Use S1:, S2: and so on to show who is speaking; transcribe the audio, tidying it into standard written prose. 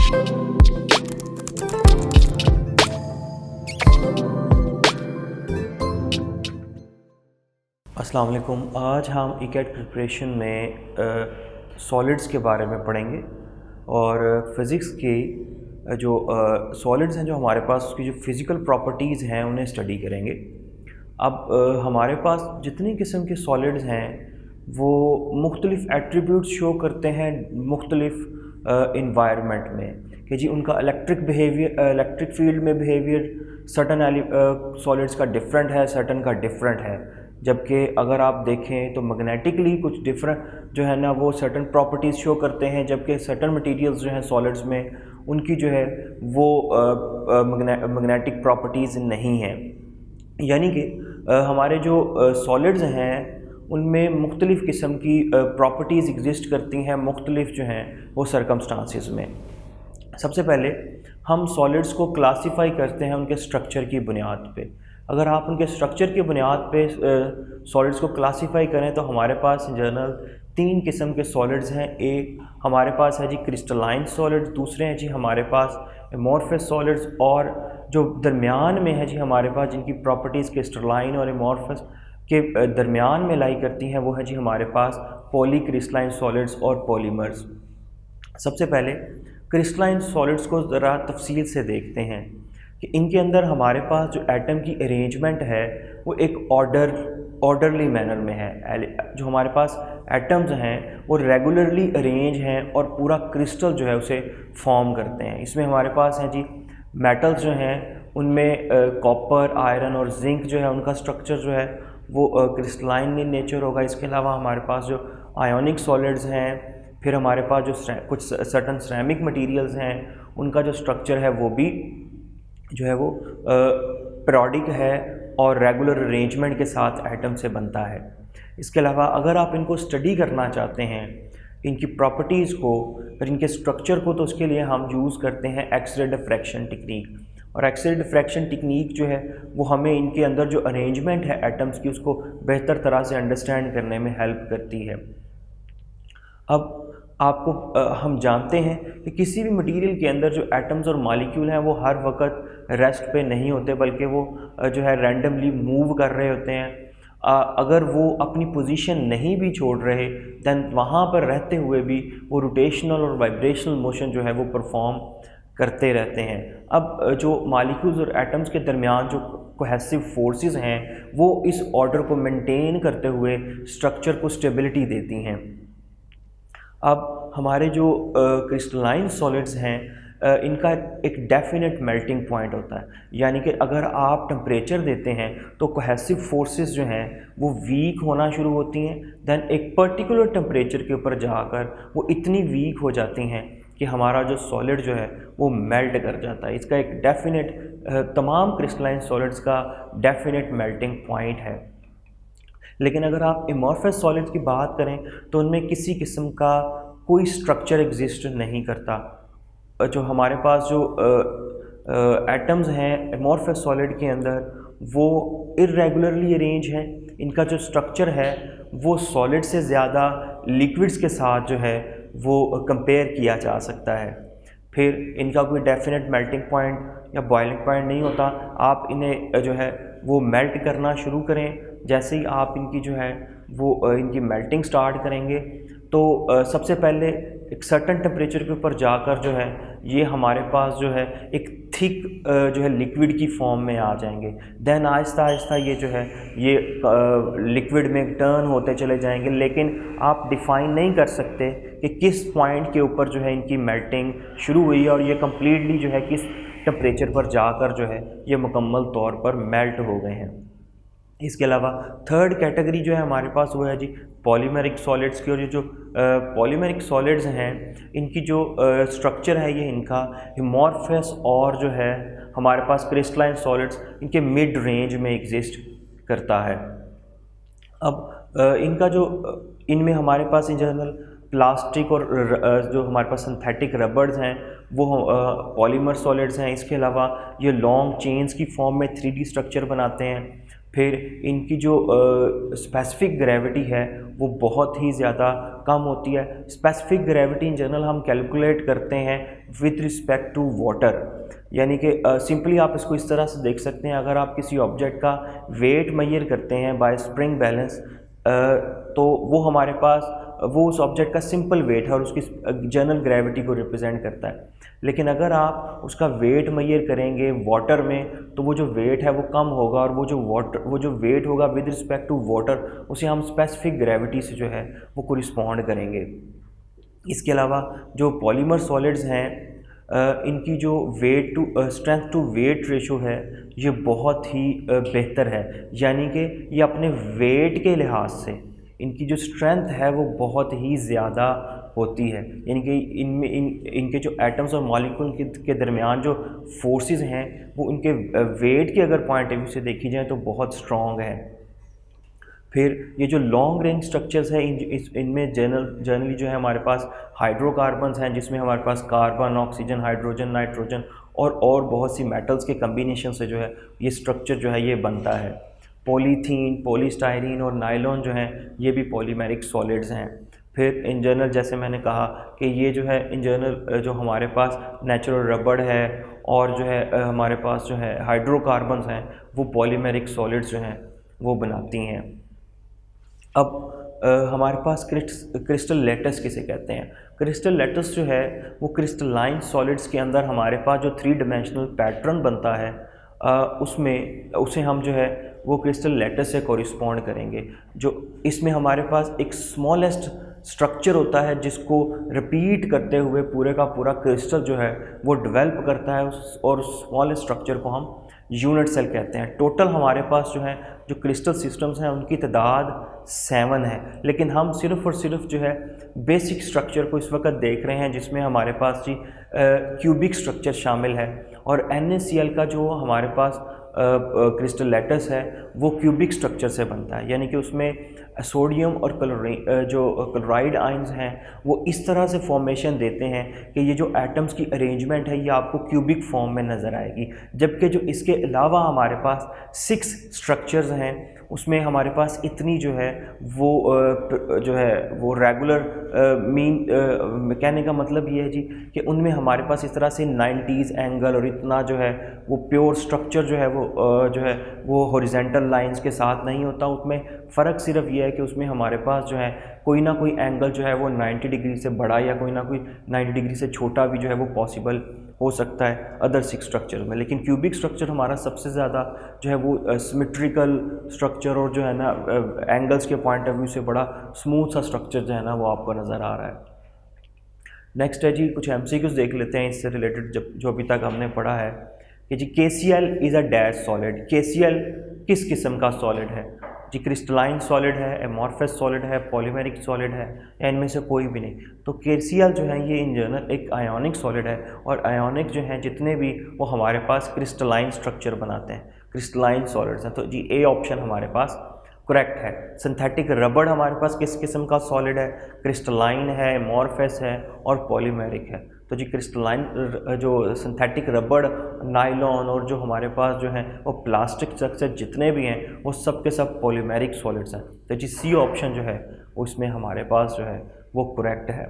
S1: अस्सलाम वालेकुम। आज हम ईकेट प्रिपरेशन में सॉलिड्स के बारे में पढ़ेंगे और फ़िज़िक्स की जो सॉलिड्स हैं जो हमारे पास उसकी जो फ़िज़िकल प्रॉपर्टीज़ हैं उन्हें स्टडी करेंगे। अब हमारे पास जितनी किस्म के सॉलिड्स हैं वो मुख्तलिफ़ एट्रीब्यूट्स शो करते हैं मुख्तलिफ़ इन्वायरमेंट में कि जी उनका इलेक्ट्रिक फील्ड में बिहेवियर सर्टन सॉलिड्स का डिफरेंट है, सर्टन का डिफरेंट है। जबकि अगर आप देखें तो मैग्नेटिकली कुछ डिफरेंट जो है ना वो सर्टन प्रॉपर्टीज़ शो करते हैं, जबकि सर्टन मटेरियल्स जो हैं सॉलिड्स में उनकी जो है वो मैग्नेटिक प्रॉपर्टीज़ नहीं हैं। यानी कि हमारे जो सॉलिड्स हैं उनमें मुख्तलिफ़ किस्म की प्रॉपर्टीज़ एग्जिस्ट करती हैं मुख्तलिफ़ जो हैं वो सर्कमस्टांसिस में। सबसे पहले हम सॉलिड्स को क्लासीफाई करते हैं उनके स्ट्रक्चर की बुनियाद पे। अगर आप उनके स्ट्रक्चर की बुनियाद पे सॉलिड्स को क्लासीफाई करें तो हमारे पास इन जनरल तीन किस्म के सॉलिड्स हैं। एक हमारे पास है जी क्रिस्टलाइन सॉलिड्स, दूसरे हैं जी हमारे पास एमॉर्फस सॉलिड्स, और जो दरमियान में है जी हमारे पास जिनकी प्रॉपर्टीज़ क्रिस्टलाइन और एमॉर्फस के दरमियान में लाई करती हैं वो है जी हमारे पास पॉलीक्रिस्टलाइन सॉलिड्स और पॉलीमर्स। सबसे पहले क्रिस्टलाइन सॉलिड्स को ज़रा तफसील से देखते हैं कि इनके अंदर हमारे पास जो एटम की अरेंजमेंट है वो एक ऑर्डरली मैनर में है। जो हमारे पास एटम्स हैं वो रेगुलरली अरेंज हैं और पूरा क्रिस्टल जो है उसे फॉर्म करते हैं। इसमें हमारे पास हैं जी मेटल्स जो हैं उनमें कॉपर, आयरन और जिंक जो है उनका स्ट्रक्चर जो है वो क्रिस्टलाइन इन नेचर होगा। इसके अलावा हमारे पास जो आयोनिक सॉलिड्स हैं, फिर हमारे पास जो कुछ सर्टन सिरेमिक मटेरियल्स हैं उनका जो स्ट्रक्चर है वो भी जो है वो पीरियोडिक है और रेगुलर अरेंजमेंट के साथ एटम से बनता है। इसके अलावा अगर आप इनको स्टडी करना चाहते हैं इनकी प्रॉपर्टीज़ को और इनके स्ट्रक्चर को, तो उसके लिए हम यूज़ करते हैं एक्स-रे डिफ्रैक्शन टेक्निक। और एक्स-रे डिफ्रैक्शन टेक्निक जो है वो हमें इनके अंदर जो अरेंजमेंट है एटम्स की उसको बेहतर तरह से अंडरस्टैंड करने में हेल्प करती है। अब आपको हम जानते हैं कि किसी भी मटेरियल के अंदर जो एटम्स और मॉलिक्यूल हैं वो हर वक्त रेस्ट पे नहीं होते, बल्कि वो जो है रैंडमली मूव कर रहे होते हैं। अगर वो अपनी पोजीशन नहीं भी छोड़ रहे दैन वहाँ पर रहते हुए भी वो रोटेशनल और वाइब्रेशनल मोशन जो है वो परफॉर्म करते रहते हैं। अब जो मॉलिक्यूल्स और एटम्स के दरमियान जो कोहेसिव फोर्सेस हैं वो इस ऑर्डर को मेंटेन करते हुए स्ट्रक्चर को स्टेबिलिटी देती हैं। अब हमारे जो क्रिस्टलाइन सॉलिड्स हैं इनका एक डेफिनेट मेल्टिंग पॉइंट होता है, यानी कि अगर आप टेम्परेचर देते हैं तो कोहेसिव फोर्सेस जो हैं वो वीक होना शुरू होती हैं, दैन एक पर्टिकुलर टेम्परेचर के ऊपर जाकर वो इतनी वीक हो जाती हैं कि हमारा जो सॉलिड जो है वो मेल्ट कर जाता है। इसका एक डेफिनेट तमाम क्रिस्टलाइन सॉलिड्स का डेफिनेट मेल्टिंग पॉइंट है। लेकिन अगर आप एमॉर्फस सॉलिड्स की बात करें तो उनमें किसी किस्म का कोई स्ट्रक्चर एग्जिस्ट नहीं करता। जो हमारे पास जो एटम्स हैं एमॉर्फस सॉलिड के अंदर वो इर्रेगुलरली अरेंज हैं। इनका जो स्ट्रक्चर है वो सॉलिड से ज़्यादा लिक्विड्स के साथ जो है वो कंपेयर किया जा सकता है। फिर इनका कोई डेफिनेट मेल्टिंग पॉइंट या बॉइलिंग पॉइंट नहीं होता। आप इन्हें जो है वो मेल्ट करना शुरू करें, जैसे ही आप इनकी जो है वो इनकी मेल्टिंग स्टार्ट करेंगे तो सबसे पहले एक सर्टन टेम्परेचर के ऊपर जाकर जो है ये हमारे पास जो है एक थिक जो है लिक्विड की फॉर्म में आ जाएंगे। देन आहिस्ता आहिस्ता ये जो है ये लिक्विड में टर्न होते चले जाएंगे, लेकिन आप डिफ़ाइन नहीं कर सकते कि किस पॉइंट के ऊपर जो है इनकी मेल्टिंग शुरू हुई है और ये कम्प्लीटली जो है किस टेम्परेचर पर जाकर जो है ये मुकम्मल तौर पर मेल्ट हो गए हैं। इसके अलावा थर्ड कैटेगरी जो है हमारे पास वो है जी पॉलीमेरिक सॉलिड्स की। और ये जो पॉलीमेरिक सॉलिड्स हैं इनकी जो स्ट्रक्चर है ये इनका एमॉर्फस और जो है हमारे पास क्रिस्टलाइन सॉलिड्स इनके मिड रेंज में एग्जिस्ट करता है। अब इनका जो इनमें हमारे पास इन जनरल प्लास्टिक और जो हमारे पास सिंथेटिक रबर्स हैं वो पॉलीमर सॉलिड्स हैं। इसके अलावा ये लॉन्ग चेन्स की फॉर्म में 3D स्ट्रक्चर बनाते हैं। फिर इनकी जो स्पेसिफिक ग्रेविटी है वो बहुत ही ज़्यादा कम होती है। स्पेसिफिक ग्रेविटी इन जनरल हम कैलकुलेट करते हैं विद रिस्पेक्ट टू वाटर, यानी कि सिंपली आप इसको इस तरह से देख सकते हैं, अगर आप किसी ऑब्जेक्ट का वेट मेजर करते हैं बाय स्प्रिंग बैलेंस, तो वो हमारे पास वो उस ऑब्जेक्ट का सिंपल वेट है और उसकी जनरल ग्रेविटी को रिप्रेजेंट करता है। लेकिन अगर आप उसका वेट मेजर करेंगे वाटर में तो वो जो वेट है वो कम होगा, और वो जो वेट होगा विद रिस्पेक्ट टू वाटर उसे हम स्पेसिफिक ग्रेविटी से जो है वो कोरिस्पॉन्ड करेंगे। इसके अलावा जो पॉलीमर सॉलिड्स हैं इनकी जो weight to strength to weight ratio है ये बहुत ही बेहतर है, यानी कि ये अपने वेट के लिहाज से इनकी जो स्ट्रेंथ है वो बहुत ही ज़्यादा होती है, यानी कि इनके जो एटम्स और मॉलिक्यूल के दरमियान जो फोर्सेस हैं वो इनके वेट के अगर पॉइंट ऑफ व्यू से देखी जाए तो बहुत स्ट्रॉन्ग है। फिर ये जो लॉन्ग रेंज स्ट्रक्चर्स हैं इनमें जनरली जो है हमारे पास हाइड्रोकार्बन्स हैं, जिसमें हमारे पास कार्बन, ऑक्सीजन, हाइड्रोजन, नाइट्रोजन और बहुत सी मेटल्स के कम्बिनेशन से जो है ये स्ट्रक्चर जो है ये बनता है। पॉलीथीन, पॉलीस्टाइरीन और नायलॉन जो हैं ये भी पॉलीमेरिक सॉलिड्स हैं। फिर इन जनरल जैसे मैंने कहा कि ये जो है इन जनरल जो हमारे पास नेचुरल रबड़ है और जो है हमारे पास जो है हाइड्रोकार्बन्स हैं वो पॉलीमेरिक सॉलिड्स जो हैं वो बनाती हैं। अब हमारे पास क्रिस्टल लेटस किसे कहते हैं? क्रिस्टल लेटस जो है वो क्रिस्टलाइन सॉलिड्स के अंदर हमारे पास जो 3 डायमेंशनल पैटर्न बनता है उसे हम जो है वो क्रिस्टल लेटस से कॉरिस्पॉन्ड करेंगे। जो इसमें हमारे पास एक स्मॉलेस्ट स्ट्रक्चर होता है जिसको रिपीट करते हुए पूरे का पूरा क्रिस्टल जो है वो डेवलप करता है, और स्मॉलेस्ट स्ट्रक्चर को हम यूनिट सेल कहते हैं। टोटल हमारे पास जो है जो क्रिस्टल सिस्टम्स हैं उनकी तादाद 7 है, लेकिन हम सिर्फ़ और सिर्फ जो है बेसिक स्ट्रक्चर को इस वक्त देख रहे हैं जिसमें हमारे पास जी क्यूबिक स्ट्रक्चर शामिल है, और NaCl का जो हमारे पास क्रिस्टल लेटस है वो क्यूबिक स्ट्रक्चर से बनता है, यानी कि उसमें सोडियम और क्लोराइड आयंस हैं वो इस तरह से फॉर्मेशन देते हैं कि ये जो एटम्स की अरेंजमेंट है ये आपको क्यूबिक फॉर्म में नज़र आएगी। जबकि जो इसके अलावा हमारे पास 6 स्ट्रक्चर्स हैं उसमें हमारे पास इतनी जो है वो रेगुलर कहने का मतलब ये है जी कि उनमें हमारे पास इस तरह से 90s एंगल और इतना जो है वो प्योर स्ट्रक्चर जो है वो हॉरिजॉन्टल लाइंस के साथ नहीं होता। उसमें फ़र्क सिर्फ ये है कि उसमें हमारे पास जो है कोई ना कोई एंगल जो है वो 90 डिग्री से बड़ा या कोई ना कोई 90 डिग्री से छोटा भी जो है वो पॉसिबल हो सकता है अदर 6 स्ट्रक्चर में। लेकिन क्यूबिक स्ट्रक्चर हमारा सबसे ज़्यादा जो है वो सिमेट्रिकल स्ट्रक्चर और जो है ना एंगल्स के पॉइंट ऑफ व्यू से बड़ा स्मूथ सा स्ट्रक्चर जो है ना वो आपको नज़र आ रहा है। नेक्स्ट है जी कुछ MCQs देख लेते हैं इससे रिलेटेड जो अभी तक हमने पढ़ा है कि जी KCl is a dash solid. KCl किस किस्म का सॉलिड है जी? क्रिस्टलाइन सॉलिड है, एमॉर्फस सॉलिड है, पॉलीमेरिक सॉलिड है, या इनमें से कोई भी नहीं? तो KCl जो है ये इन जनरल एक आयोनिक सॉलिड है, और आयोनिक जो हैं जितने भी वो हमारे पास क्रिस्टलाइन स्ट्रक्चर बनाते हैं, क्रिस्टलाइन सॉलिड्स हैं। तो जी A ऑप्शन हमारे पास करेक्ट है। सिंथेटिक रबड़ हमारे पास किस किस्म का सॉलिड है? क्रिस्टलाइन है, एमॉर्फस है और पॉलीमेरिक है। तो जी क्रिस्टलाइन जो सिंथेटिक रबड़, नायलॉन और जो हमारे पास जो है वो प्लास्टिक स्ट्रक्चर जितने भी हैं वो सब के सब पॉलीमेरिक सॉलिड्स हैं। तो जी C ऑप्शन जो है वो इसमें हमारे पास जो है वो करेक्ट है।